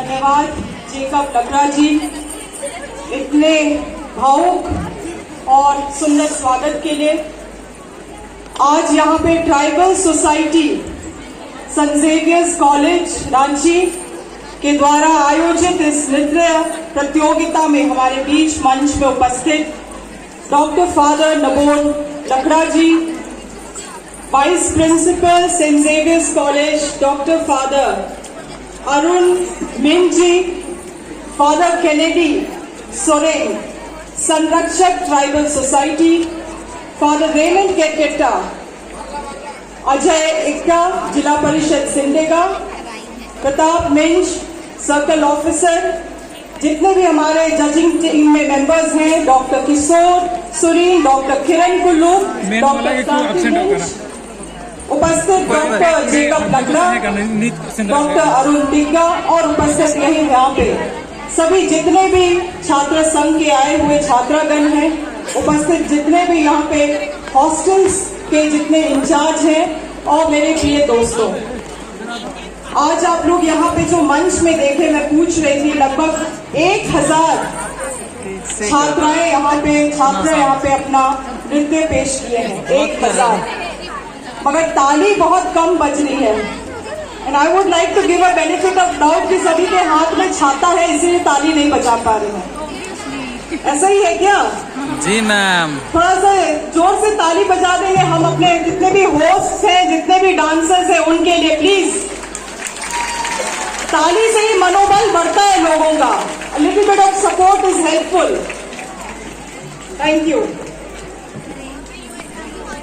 धन्यवाद जेकब लकड़ा जी, इतने भावुक और सुंदर स्वागत के लिए। आज यहाँ पे tribal society Saint Xavier's College Ranchi के द्वारा आयोजित इस नृत्य प्रतियोगिता में हमारे बीच मंच में उपस्थित doctor father Nabol Lakra ji, vice principal St Xavier's College doctor father Arun Min ji, father Kennedy Soren, संरक्षक tribal society, father Raymond Kerketta, Ajay Ekka, जिला परिषद सिंडेगा, प्रताप मिंज, सर्कल ऑफिसर, जितने भी हमारे जजिंग टीम में मेंबर्स हैं, doctor Kishore Surin, doctor Kiran Kullu, doctor उपस्थित doctor Jacob Lakra, doctor Arun Tigga और उपस्थित यही यहाँ पे सभी जितने भी छात्र संघ के आए हुए छात्रागण हैं, उपस्थित जितने भी यहाँ पे हॉस्टल्स के जितने इंचार्ज हैं और मेरे प्रिय दोस्तों, आज आप लोग यहाँ पे जो मंच में देखे, मैं पूछ रही थी, लगभग 1000 छात्र यहाँ पे अपना नृत्य पेश किए हैं, 1000, मगर ताली बहुत कम बज रही है। And I would like to give a benefit of doubt कि सभी के हाथ में छाता है, इसीलिए ताली नहीं बजा पा रहे हैं। ऐसा ही है क्या? जी मैम, थोड़ा सा जोर से ताली बजा देंगे हम अपने जितने भी होस्ट हैं, जितने भी डांसर्स हैं, उनके लिए प्लीज। ताली से ही मनोबल बढ़ता है लोगों का। A little bit of support is helpful. Thank you.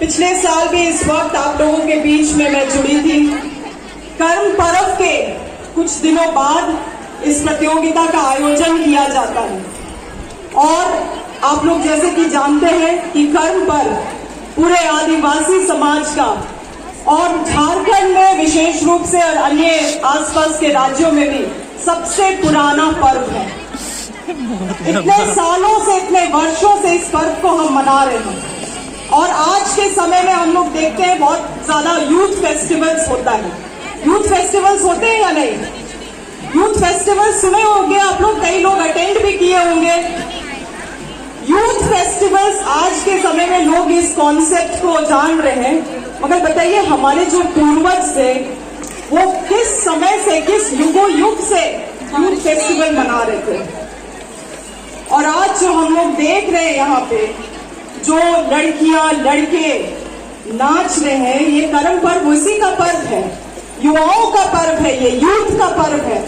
पिछले साल भी इस वक्त आप लोगों के बीच में मैं जुड़ी थी। कर्म पर्व के कुछ दिनों बाद इस प्रतियोगिता का आयोजन किया जाता है और आप लोग जैसे कि जानते हैं कि कर्म पर्व पूरे आदिवासी समाज का और झारखंड में विशेष रूप से और अन्य आसपास के राज्यों में भी सबसे पुराना पर्व है। इतने सालों से, इतने वर्षों से इस पर्व को हम मना रहे हैं और आज के समय में हम लोग देखते हैं बहुत ज्यादा यूथ फेस्टिवल्स होता है। यूथ फेस्टिवल्स होते हैं या नहीं? यूथ फेस्टिवल्स सुने होंगे आप लोग, कई लोग अटेंड भी किए होंगे। यूथ फेस्टिवल्स आज के समय में लोग इस कॉन्सेप्ट को जान रहे हैं, मगर बताइए हमारे जो पूर्वज थे वो किस समय से, किस युग से यूथ फेस्टिवल मना रहे थे। और आज जो हम लोग देख रहे हैं यहाँ पे, जो लड़कियां लड़के नाच रहे हैं, ये कर्म पर्व उसी का पर्व है, युवाओं का पर्व है, ये यूथ का पर्व है।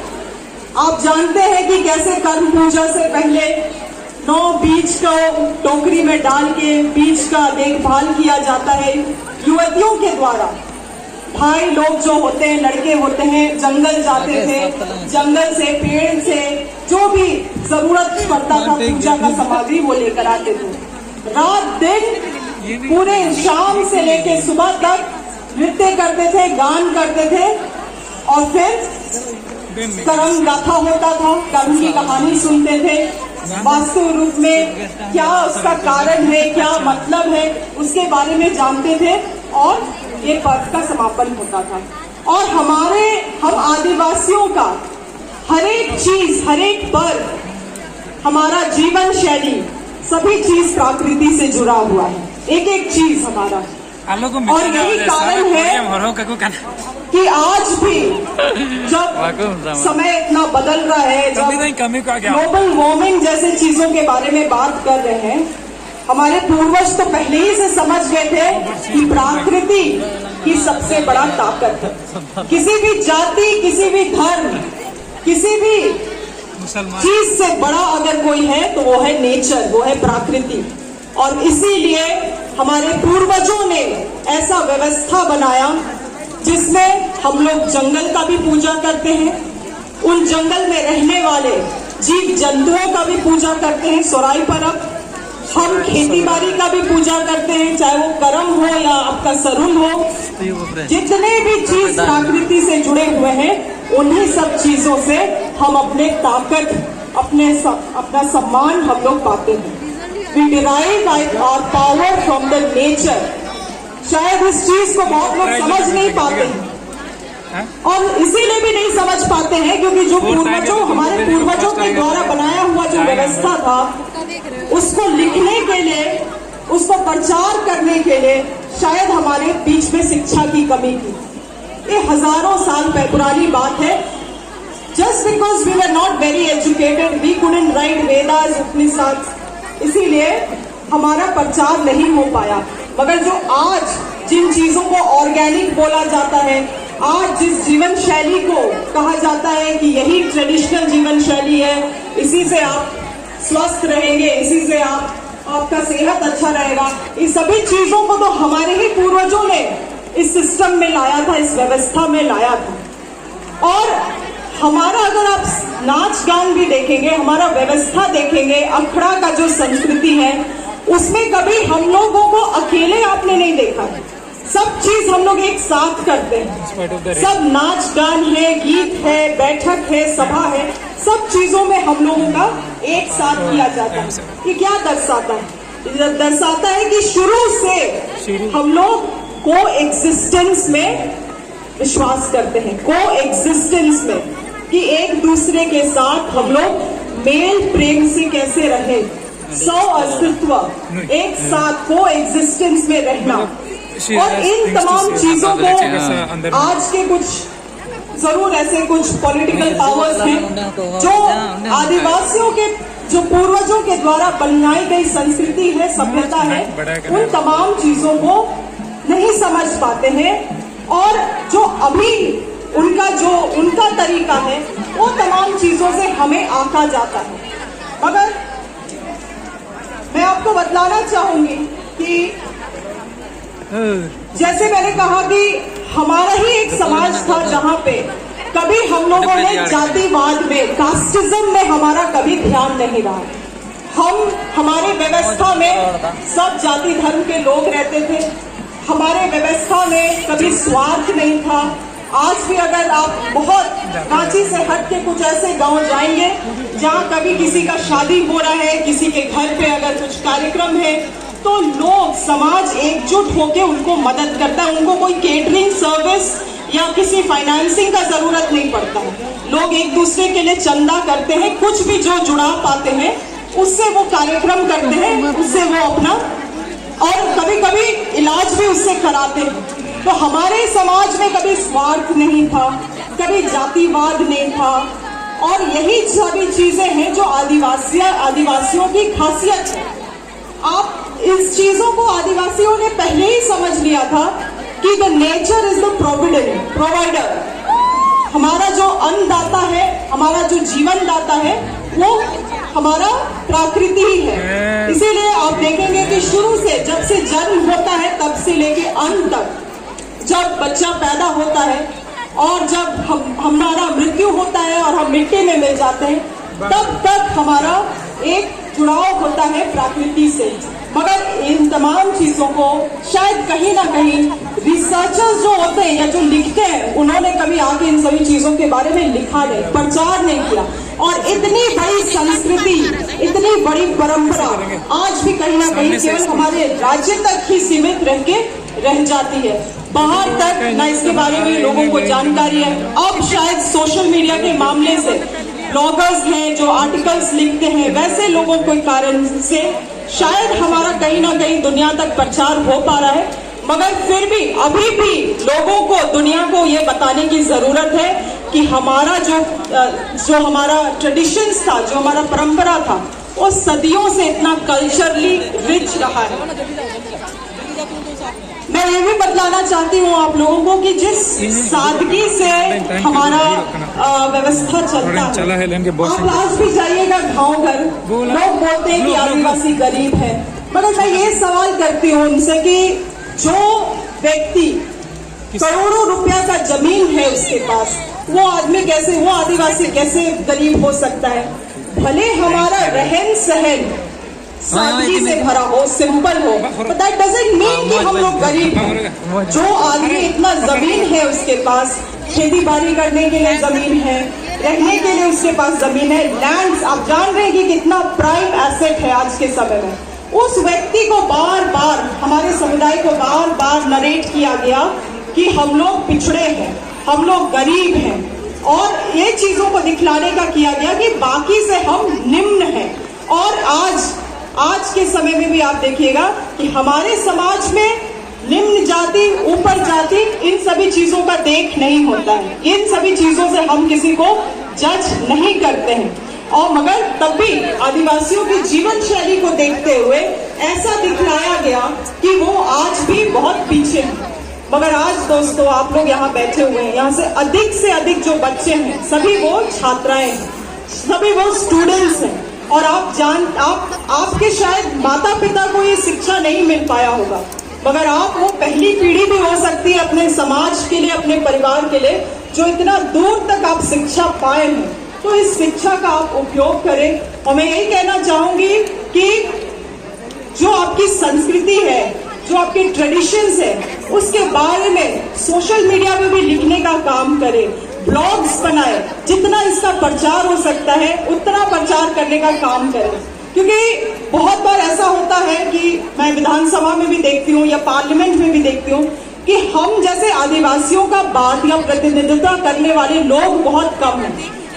आप जानते हैं कि कैसे कर्म पूजा से पहले 9 बीज को टोकरी में डाल के बीज का देखभाल किया जाता है युवतियों के द्वारा। भाई लोग जो होते हैं, लड़के होते हैं, जंगल जाते थे, जंगल से, पेड़ से जो भी जरूरत पड़ता था पूजा का सामग्री वो लेकर आते थे। रात दिन पूरे शाम से लेकर सुबह तक नृत्य करते थे, गान करते थे और फिर कर्म गाथा होता था, कर्म की कहानी सुनते थे। वास्तु रूप में क्या उसका कारण है, क्या मतलब है, उसके बारे में जानते थे और ये पर्व का समापन होता था। और हम आदिवासियों का हर एक चीज, हर एक पर्व, हमारा जीवन शैली, सभी चीज प्रकृति से जुड़ा हुआ है, एक एक चीज हमारा। और यही कारण है कि आज भी जब समय इतना बदल रहा है, जब ग्लोबल वार्मिंग जैसे चीजों के बारे में बात कर रहे हैं, हमारे पूर्वज तो पहले ही से समझ गए थे कि प्रकृति की सबसे बड़ा ताकत है। किसी भी जाति, किसी भी धर्म, किसी भी चीज से बड़ा अगर कोई है तो वो है नेचर, वो है प्रकृति। और इसीलिए हमारे पूर्वजों ने ऐसा व्यवस्था बनाया जिसमें हम लोग जंगल का भी पूजा करते हैं, उन जंगल में रहने वाले जीव जंतुओं का भी पूजा करते हैं, सोराई पर्व। हम खेती बाड़ी का भी पूजा करते हैं, चाहे वो करम हो या आपका सरुल हो। जितने भी चीज प्रकृति से जुड़े हुए हैं, उन्हीं सब चीजों से हम अपने ताकत, अपना सम्मान हम लोग पाते हैं। We derive our power from the nature। शायद इस चीज को बहुत लोग समझ नहीं पाते, और इसीलिए भी नहीं समझ पाते हैं क्योंकि जो हमारे पूर्वजों के द्वारा बनाया हुआ जो व्यवस्था था उसको लिखने के लिए, उसको प्रचार करने के लिए शायद हमारे बीच में शिक्षा की कमी थी। ये हजारों साल पुरानी बात है। Just because we were not very educated, we couldn't write Vedas, Upanishad, इसीलिए हमारा प्रचार नहीं हो पाया। मगर जो आज जिन चीजों को ऑर्गेनिक बोला जाता है, आज जिस जीवन शैली को कहा जाता है कि यही ट्रेडिशनल जीवन शैली है, इसी से आप स्वस्थ रहेंगे, इसी से आपका सेहत अच्छा रहेगा, इस सभी चीजों को तो हमारे ही पूर्वजों ने इस सिस्टम में लाया था, इस व्यवस्था में लाया था। और हमारा अगर आप नाच गान भी देखेंगे, हमारा व्यवस्था देखेंगे, अखड़ा का जो संस्कृति है उसमें कभी हम लोगों को अकेले आपने नहीं देखा। सब चीज हम लोग एक साथ करते हैं, सब नाच गान है, गीत है, बैठक है, सभा है, सब चीजों में हम लोगों का एक साथ किया जाता है। ये क्या दर्शाता है? दर्शाता है कि शुरू से हम लोग को एक्सिस्टेंस में विश्वास करते हैं, को एक्सिस्टेंस में, कि एक दूसरे के साथ हम लोग मेल प्रेम से कैसे रहे, सौ अस्तित्व, एक साथ को एक्सिस्टेंस में रहना। और इन तमाम चीजों को आज के कुछ जरूर ऐसे कुछ पॉलिटिकल पावर्स हैं जो आदिवासियों के, जो पूर्वजों के द्वारा बनाई गई संस्कृति है, सभ्यता है, उन तमाम चीजों को नहीं समझ पाते हैं। और जो अभी उनका तरीका है वो तमाम चीजों से हमें आंका जाता है। मगर मैं आपको बतलाना चाहूंगी कि जैसे मैंने कहा कि हमारा ही एक समाज था जहां पे कभी हम लोगों ने जातिवाद में, कास्टिज्म में हमारा कभी ध्यान नहीं रहा। हमारे व्यवस्था में सब जाति धर्म के लोग रहते थे, हमारे व्यवस्था में कभी स्वार्थ नहीं था। आज भी अगर आप बहुत रांची से हट के कुछ ऐसे गांव जाएंगे जहां कभी किसी का शादी हो रहा है, किसी के घर पे अगर कुछ कार्यक्रम है, तो लोग, समाज एकजुट होकर उनको मदद करता है। उनको कोई केटरिंग सर्विस या किसी फाइनेंसिंग का जरूरत नहीं पड़ता है। लोग एक दूसरे के लिए चंदा करते हैं, कुछ भी जो जुड़ा पाते हैं उससे वो कार्यक्रम करते हैं, उससे वो अपना, और कभी कभी इलाज भी उससे कराते हैं। तो हमारे समाज में कभी स्वार्थ नहीं था, कभी जातिवाद नहीं था। और यही सभी चीजें हैं जो आदिवासियों की खासियत है। आप इस चीजों को आदिवासियों ने पहले ही समझ लिया था कि the nature is the provider. हमारा जो अन्नदाता है, हमारा जो जीवन दाता है, वो हमारा प्रकृति ही है। इसीलिए आप देखेंगे कि शुरू से, जब से जन्म होता है तब से लेके अंत तक, जब बच्चा पैदा होता है और जब हमारा मृत्यु होता है और हम मिट्टी में मिल जाते हैं, तब तक हमारा एक जुड़ाव होता है प्रकृति से। मगर इन तमाम चीजों को शायद कहीं ना कहीं रिसर्चर्स जो होते हैं या जो लिखते हैं, उन्होंने कभी आके इन सभी चीजों के बारे में लिखा नहीं, प्रचार नहीं किया। और इतनी बड़ी संस्कृति, इतनी बड़ी परंपरा आज भी कहीं ना कहीं केवल हमारे राज्य तक ही सीमित रह जाती है, बाहर तक ना इसके बारे में लोगों को जानकारी है। अब शायद सोशल मीडिया के मामले से ब्लॉगर्स हैं जो आर्टिकल्स लिखते हैं, वैसे लोगों के कारण से शायद हमारा कहीं ना कहीं दुनिया तक प्रचार हो पा रहा है। मगर फिर भी अभी भी लोगों को, दुनिया को ये बताने की जरूरत है कि हमारा जो हमारा ट्रेडिशंस था, जो हमारा परंपरा था, वो सदियों से इतना कल्चरली रिच रहा है। मैं ये भी बतलाना चाहती हूँ आप लोगों को कि जिस सादगी से हमारा व्यवस्था चलता है, आप आज भी जाइएगा गाँव घर, लोग बोलते हैं कि आदिवासी गरीब है। मगर मैं ये सवाल करती हूँ उनसे कि जो व्यक्ति करोड़ों रुपया का जमीन है उसके पास, वो आदमी कैसे, वो आदिवासी कैसे गरीब हो सकता है? भले हमारा रहन सहन सादगी से भरा हो, सिंपल हो, but that doesn't mean कि हम लोग गरीब हैं। जो आदमी इतना जमीन है उसके पास, खेती बाड़ी करने के लिए जमीन है, रहने के लिए उसके पास जमीन है, लैंड, आप जान रहे हैं कि कितना प्राइम एसेट है आज के समय में। उस व्यक्ति को बार बार, हमारे समुदाय को बार बार नरेट किया गया कि हम लोग पिछड़े हैं, हम लोग गरीब हैं, और ये चीजों को दिखलाने का किया गया कि बाकी से हम निम्न हैं। और आज के समय में भी आप देखिएगा कि हमारे समाज में निम्न जाति, ऊपर जाति, इन सभी चीजों का देख नहीं होता है। इन सभी चीजों से हम किसी को जज नहीं करते हैं। और मगर तब भी आदिवासियों की जीवन शैली को देखते हुए ऐसा दिखलाया गया कि वो आज भी बहुत पीछे हैं। मगर आज दोस्तों आप लोग यहाँ बैठे हुए हैं, यहाँ से अधिक जो बच्चे हैं सभी वो छात्राएं हैं, सभी वो स्टूडेंट्स हैं। और आपके शायद माता पिता को ये शिक्षा नहीं मिल पाया होगा, मगर आप वो पहली पीढ़ी भी हो सकती है अपने समाज के लिए, अपने परिवार के लिए, जो इतना दूर तक आप शिक्षा पाए हैं। तो इस शिक्षा का आप उपयोग करें। और मैं यही कहना चाहूंगी कि जो आपकी संस्कृति है, जो आपके ट्रेडिशंस है, उसके बारे में सोशल मीडिया पे भी लिखने का काम करें, ब्लॉग्स बनाए, जितना इसका प्रचार हो सकता है उतना प्रचार करने का काम करें। क्योंकि बहुत बार ऐसा होता है कि मैं विधानसभा में भी देखती हूँ या पार्लियामेंट में भी देखती हूँ कि हम जैसे आदिवासियों का बात या प्रतिनिधित्व करने वाले लोग बहुत कम हैं।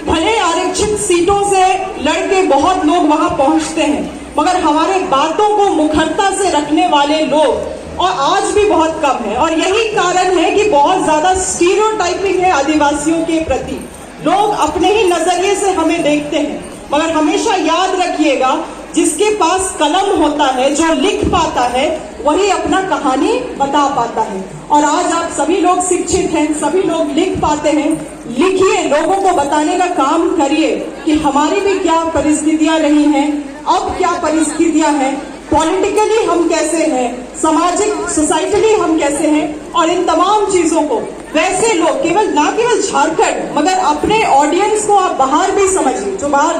भले आरक्षित सीटों से लड़के बहुत लोग वहां पहुंचते हैं, मगर हमारे बातों को मुखरता से रखने वाले लोग और आज भी बहुत कम है। और यही कारण है कि बहुत ज्यादा स्टीरियोटाइपिंग है आदिवासियों के प्रति। लोग अपने ही नजरिए से हमें देखते हैं। मगर हमेशा याद रखिएगा, जिसके पास कलम होता है, जो लिख पाता है, वही अपना कहानी बता पाता है। और आज आप सभी लोग शिक्षित हैं, सभी लोग लिख पाते हैं। लिखिए, लोगों को बताने का काम करिए कि हमारी भी क्या परिस्थितियां रही हैं, अब क्या परिस्थितियां हैं, पॉलिटिकली हम कैसे हैं, सामाजिक सोसाइटली हम कैसे हैं। और इन तमाम चीजों को वैसे लोग ना केवल झारखंड, मगर अपने ऑडियंस को आप बाहर भी समझिए, जो बाहर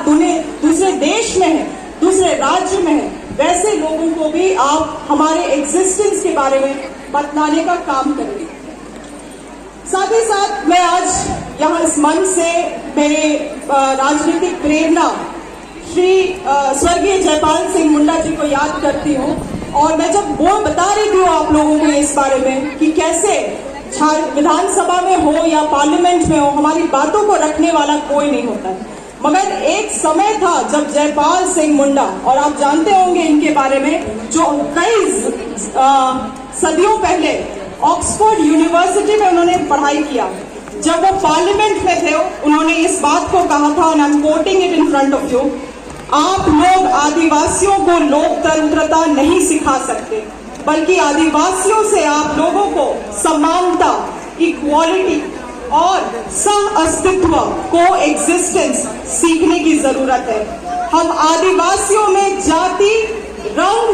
दूसरे देश में है, दूसरे राज्य में है, वैसे लोगों को भी आप हमारे एग्जिस्टेंस के बारे में बतलाने का काम करें। साथ ही साथ मैं आज यहाँ इस मंच से मेरे राजनीतिक प्रेरणा श्री स्वर्गीय जयपाल सिंह मुंडा जी को याद करती हूँ। और मैं जब वो बता रही थी आप लोगों को इस बारे में कि कैसे विधानसभा में हो या पार्लियामेंट में हो, हमारी बातों को रखने वाला कोई नहीं होता है। मगर एक समय था जब जयपाल सिंह मुंडा, और आप जानते होंगे इनके बारे में, जो कई सदियों पहले ऑक्सफोर्ड यूनिवर्सिटी में उन्होंने पढ़ाई किया। जब वो पार्लियामेंट में थे, उन्होंने इस बात को कहा था, और I am quoting it in front of you, आप लोग आदिवासियों को लोकतंत्रता नहीं सिखा सकते, बल्कि आदिवासियों से आप लोगों को समानता, इक्वालिटी और सह अस्तित्व, को एग्जिस्टेंस सीखने की जरूरत है। हम आदिवासियों में जाति, रंग,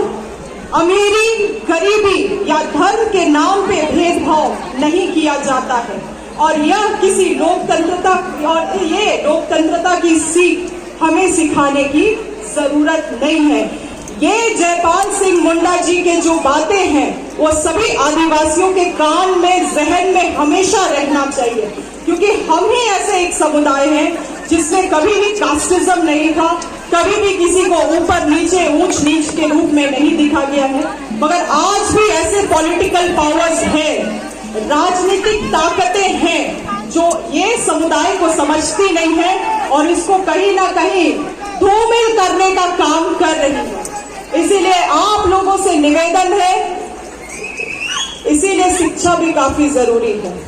अमीरी, गरीबी या धर्म के नाम पे भेदभाव नहीं किया जाता है। और यह किसी लोकतंत्रता, और ये लोकतंत्रता की सीख हमें सिखाने की जरूरत नहीं है। ये जयपाल सिंह मुंडा जी के जो बातें हैं, वो सभी आदिवासियों के कान में, जहन में हमेशा रहना चाहिए। क्योंकि हम ही ऐसे एक समुदाय हैं जिसमें कभी भी कास्टिज्म नहीं था, कभी भी किसी को ऊपर नीचे, ऊंच नीच के रूप में नहीं दिखा गया है। मगर आज भी ऐसे पॉलिटिकल पावर्स हैं, राजनीतिक ताकतें हैं, जो ये समुदाय को समझती नहीं है और इसको कहीं ना कहीं धूमिल करने का काम कर रही है। इसीलिए आप लोगों से निवेदन है, इसीलिए शिक्षा भी काफी जरूरी है।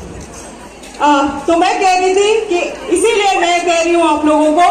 तो मैं कह रही थी कि इसीलिए मैं कह रही हूं आप लोगों को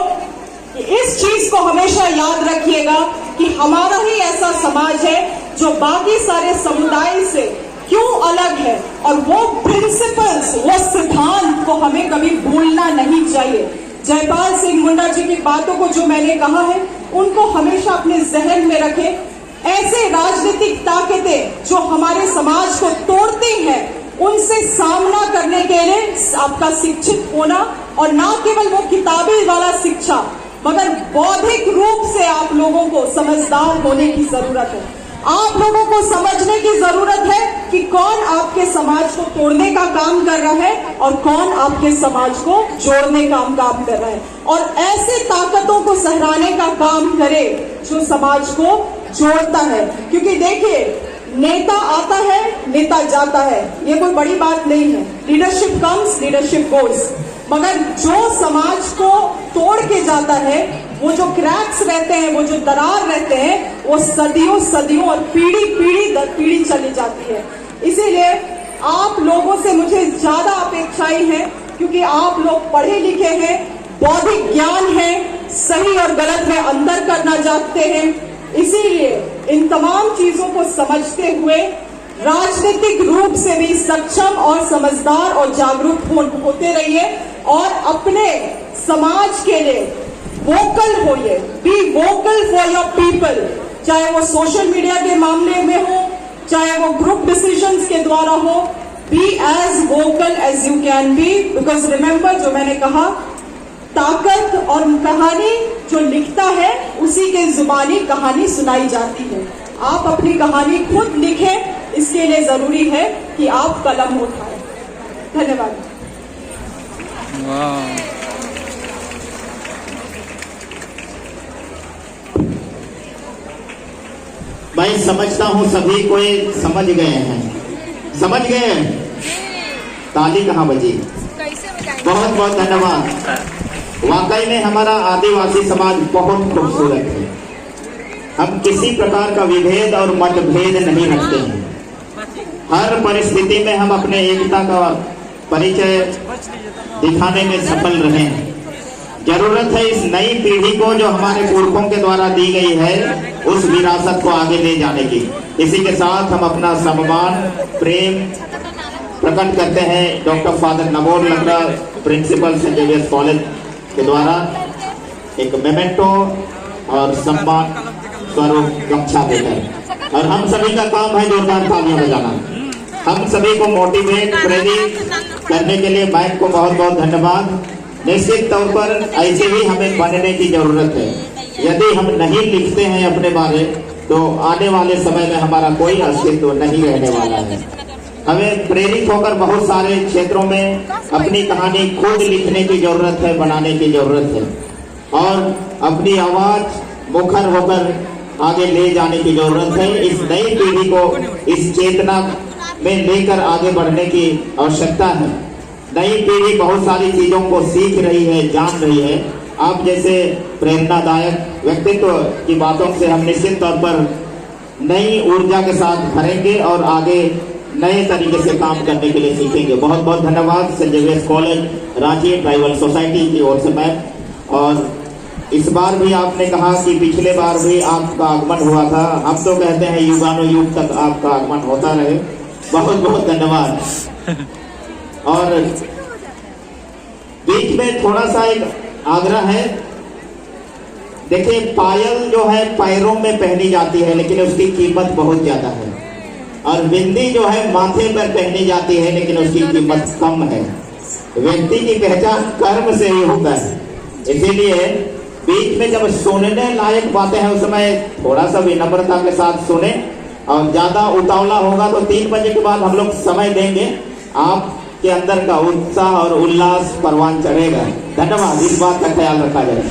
कि इस चीज को हमेशा याद रखिएगा कि हमारा ही ऐसा समाज है जो बाकी सारे समुदाय से क्यों अलग है, और वो प्रिंसिपल्स, वो सिद्धांत को हमें कभी भूलना नहीं चाहिए। जयपाल सिंह मुंडा जी की बातों को जो मैंने कहा है, उनको हमेशा अपने जहन में रखें। ऐसे राजनीतिक ताकतें जो हमारे समाज को तोड़ती हैं, उनसे सामना करने के लिए आपका शिक्षित होना, और ना केवल वो किताबी वाला शिक्षा, मगर बौद्धिक रूप से आप लोगों को समझदार होने की जरूरत है। आप लोगों को समझने की जरूरत है कि कौन आपके समाज को तोड़ने का काम कर रहा है और कौन आपके समाज को जोड़ने का काम कर रहा है, और ऐसे ताकतों को सहराने का काम करे जो समाज को जोड़ता है। क्योंकि देखिए, नेता आता है, नेता जाता है, ये कोई बड़ी बात नहीं है। Leadership comes, leadership goes. मगर जो समाज को तोड़ के जाता है, वो जो क्रैक्स रहते हैं, वो जो दरार रहते हैं, वो सदियों सदियों और पीढ़ी पीढ़ी दर पीढ़ी चली जाती है। इसीलिए आप लोगों से मुझे ज्यादा अपेक्षाएं हैं, क्योंकि आप लोग पढ़े लिखे हैं, बौद्धिक ज्ञान है, सही और गलत में अंतर करना जानते हैं। इसीलिए इन तमाम चीजों को समझते हुए राजनीतिक रूप से भी सक्षम और समझदार और जागरूक होते रहिए और अपने समाज के लिए वोकल होइए। Be vocal for your people, चाहे वो सोशल मीडिया के मामले में हो, चाहे वो ग्रुप डिसीजंस के द्वारा हो। Be as vocal as you can be, because remember, जो मैंने कहा, ताकत और कहानी जो लिखता है उसी के जुबानी कहानी सुनाई जाती है। आप अपनी कहानी खुद लिखें, इसके लिए जरूरी है कि आप कलम उठाएं। धन्यवाद। मैं समझता हूं सभी कोई समझ गए हैं, समझ गए हैं। ताली कहाँ बजी? बहुत बहुत धन्यवाद। वाकई में हमारा आदिवासी समाज बहुत खूबसूरत है। हम किसी प्रकार का विभेद और मतभेद नहीं रखते हैं। हर परिस्थिति में हम अपने एकता का परिचय दिखाने में सफल रहे हैं। जरूरत है इस नई पीढ़ी को, जो हमारे पुरखों के द्वारा दी गई है, उस विरासत को आगे ले जाने की। इसी के साथ हम अपना सम्मान, प्रेम प्रकट करते हैं डॉक्टर फादर नवोद लकड़ा, प्रिंसिपल सेंट जेवियर्स कॉलेज के द्वारा एक मेमेंटो और सम्मान स्वरूप गमछा देकर। और हम सभी का काम है जोरदार तालियां बजाना। हम सभी को मोटिवेट, प्रेरित करने के लिए माइक को बहुत बहुत धन्यवाद। निश्चित तौर पर ऐसे ही हमें बनने की जरूरत है। यदि हम नहीं लिखते हैं अपने बारे, तो आने वाले समय में हमारा कोई अस्तित्व नहीं रहने वाला है। हमें प्रेरित होकर बहुत सारे क्षेत्रों में अपनी कहानी खुद लिखने की जरूरत है, बनाने की जरूरत है और अपनी आवाज मुखर होकर आगे ले जाने की जरूरत है। इस नई पीढ़ी को इस चेतना में लेकर आगे बढ़ने की आवश्यकता है। नई पीढ़ी बहुत सारी चीजों को सीख रही है, जान रही है। आप जैसे प्रेरणादायक व्यक्तित्व की बातों से हम निश्चित तौर पर नई ऊर्जा के साथ भरेंगे और आगे नए तरीके से काम करने के लिए सीखेंगे। बहुत बहुत धन्यवाद Saint Xavier's College Ranchi tribal society की ओर से मैम। और इस बार भी आपने कहा कि पिछले बार भी आपका आगमन हुआ था। हम तो कहते हैं युगानुयुग तक आपका आगमन होता रहे। बहुत बहुत धन्यवाद। और बीच में थोड़ा सा एक आग्रह है। देखिए, पायल जो है पैरों में पहनी जाती है, लेकिन उसकी कीमत बहुत ज्यादा है। और बिंदी जो है माथे पर पहनी जाती है, लेकिन उसकी कीमत कम है। व्यक्ति की पहचान कर्म से ही होता है। इसीलिए बीच में जब सुनने लायक बातें हैं, उस समय थोड़ा सा विनम्रता के साथ सुने। और ज्यादा उतावला होगा तो 3 बजे के बाद हम लोग समय देंगे। आपके अंदर का उत्साह और उल्लास परवान चढ़ेगा। धन्यवाद। इस बात का ख्याल रखा जाए।